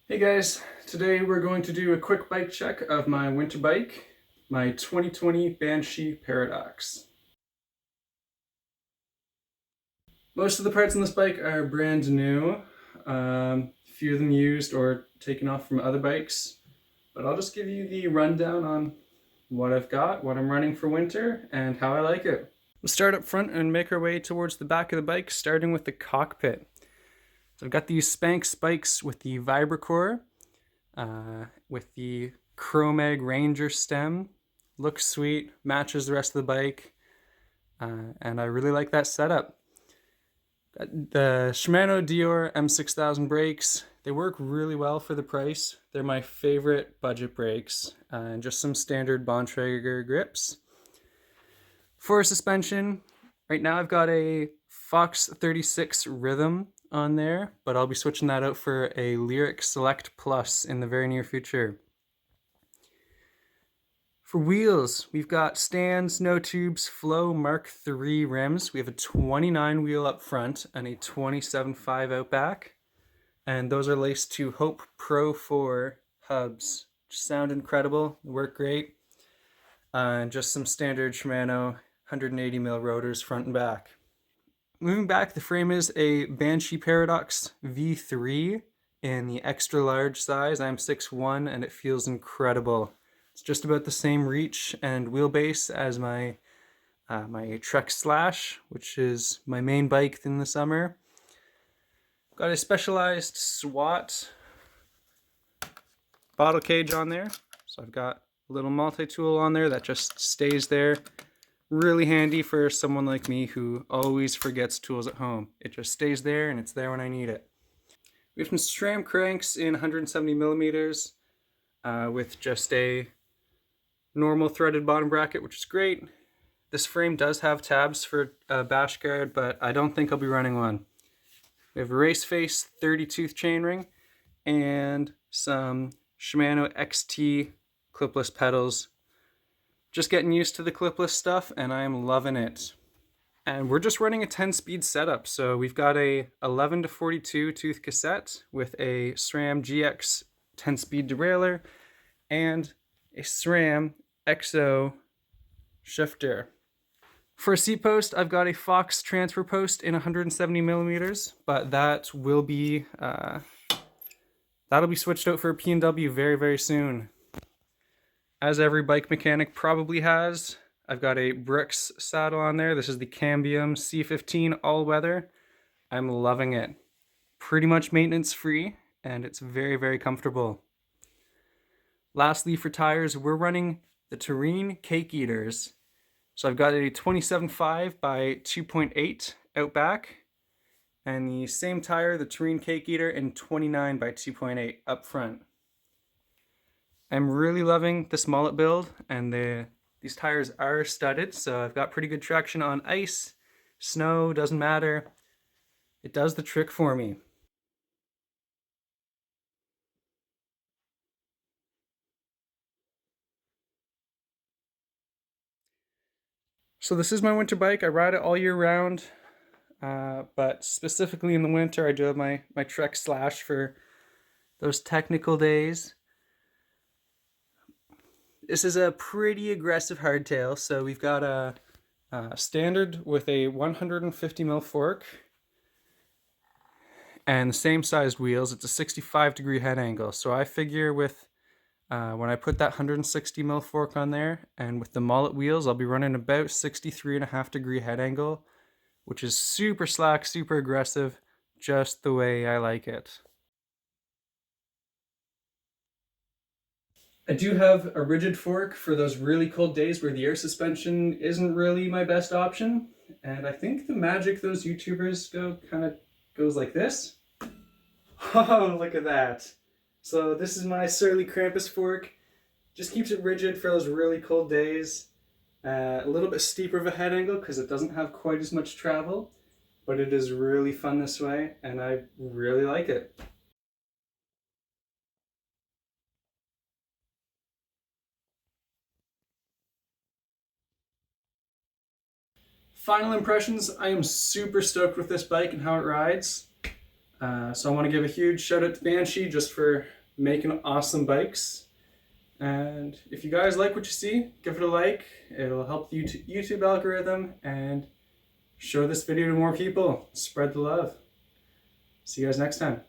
Hey guys, today we're going to do a quick bike check of my winter bike, my 2020 Banshee Paradox. Most of the parts on this bike are brand new, a few of them used or taken off from other bikes, but I'll just give you the rundown on what I've got, what I'm running for winter, and how I like it. We'll start up front and make our way towards the back of the bike, starting with the cockpit. So I've got these Spanx spikes with the Vibracore, with the Chromag Ranger stem. Looks sweet, matches the rest of the bike, and I really like that setup. The Shimano Dior M6000 brakes, they work really well for the price. They're my favorite budget brakes, and just some standard Bontrager grips. For suspension, right now I've got a Fox 36 Rhythm on there, but I'll be switching that out for a Lyric Select Plus in the very near future. For wheels, we've got Stan Snow Tubes Flow Mark III rims. We have a 29 wheel up front and a 27.5 out back. And those are laced to Hope Pro 4 hubs. Sound incredible, work great. And just some standard Shimano 180mm rotors front and back. Moving back, the frame is a Banshee Paradox V3 in the extra large size. I'm 6'1" and it feels incredible. It's just about the same reach and wheelbase as my Trek Slash, which is my main bike in the summer. Got a specialized SWAT bottle cage on there. So I've got a little multi-tool on there that just stays there. Really handy for someone like me who always forgets tools at home. It just stays there and it's there when I need it. We have some SRAM cranks in 170mm with just a normal threaded bottom bracket, which is great. This frame does have tabs for a bash guard, but I don't think I'll be running one. We have a race face 30-tooth chainring and some Shimano XT clipless pedals. Just getting used to the clipless stuff and I am loving it. And we're just running a 10-speed setup. So we've got a 11 to 42 tooth cassette with a SRAM GX 10-speed derailleur and a SRAM XO shifter. For a seat post, I've got a Fox transfer post in 170mm, but that will be that'll be switched out for a P&W very, very soon. As every bike mechanic probably has, I've got a Brooks saddle on there. This is the Cambium C15 all-weather. I'm loving it. Pretty much maintenance free, and it's very, very comfortable. Lastly, for tires, we're running the Terrain Cake Eaters. So I've got a 27.5 by 2.8 out back, and the same tire, the Terrain Cake Eater, in 29 by 2.8 up front. I'm really loving this Mullet build, and these tires are studded, so I've got pretty good traction on ice, snow, doesn't matter. It does the trick for me. So this is my winter bike. I ride it all year round, but specifically in the winter, I do have my Trek Slash for those technical days. This is a pretty aggressive hardtail, so we've got a standard with a 150mm fork and the same sized wheels. It's a 65-degree head angle, so I figure with when I put that 160mm fork on there and with the Mullet wheels, I'll be running about 63.5-degree head angle, which is super slack, super aggressive, just the way I like it. I do have a rigid fork for those really cold days where the air suspension isn't really my best option. And I think the magic those YouTubers go kind of goes like this. Oh, look at that. So this is my Surly Krampus fork. Just keeps it rigid for those really cold days. A little bit steeper of a head angle because it doesn't have quite as much travel, but it is really fun this way and I really like it. Final impressions, I am super stoked with this bike and how it rides. So I want to give a huge shout out to Banshee just for making awesome bikes. And if you guys like what you see, give it a like. It'll help the YouTube algorithm and show this video to more people. Spread the love. See you guys next time.